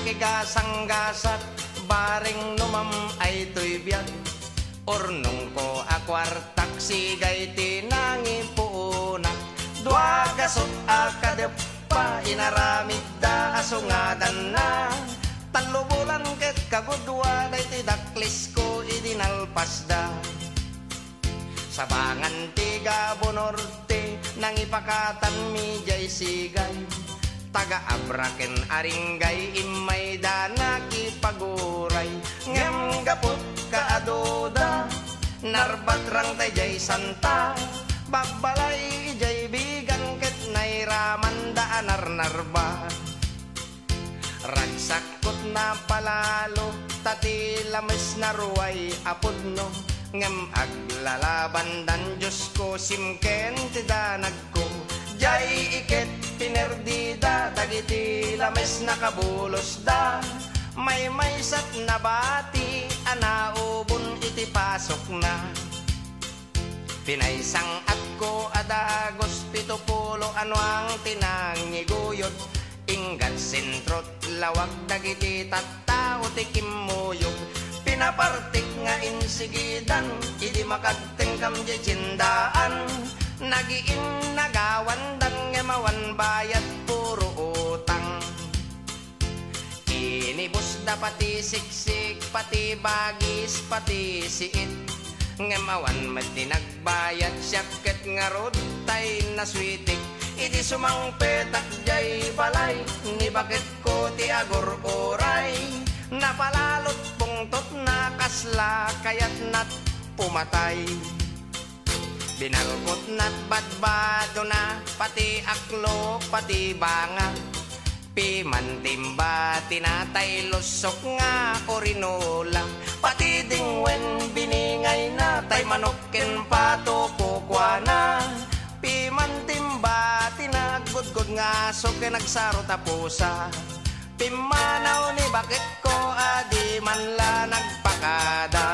kigasang-gasat baring numam ay tuy biyag ornong ko akwar taksi gay tinangi puunak dua gasot akadep pa inaramid da asungadan na talo bulan ket kagudwa day tidaklis ko idinalpas da sabangan tiga bonorte nang ipakatan mi jay sigay taga abraken aringgay imay dana kipaguray ngem gapot kaadoda narbat rang tay jay santa babbalay jay bigan ket nairaman daanar narba ragsakot na palalo tati lames na ruway apudno ngem aglalaban dan Diyos ko simken tidanag ko jay iket pinerdida dagiti lames nakabulos da may sat na bati anaubon iti pasok na pinaysang at ko adagos 70 ano ang tinangiguyot inggan sentrot lawag dagiti tattao ti kimmuyog pinapartik nga insigidan idi makagtengkam di cindaan nagiin nagawan dan ngemawan bayad puro utang inibus da pati siksik pati bagis pati siit ngemawan madi nagbayad syaket ngarod tay naswitik idi sumang petak jay balay ni bakit ko ti agor oray napalalot pungtot na kasla kayat nat pumatay binalkot nat badbado na pati aklo pati banga pimantimba tinatay lusok nga orinola pati dingwen biningay na tay manokken pato kukwana pimantimba tinagudgod nga soke nagsaro tapusa pimanaw ni bakit ko adi man la nagpakada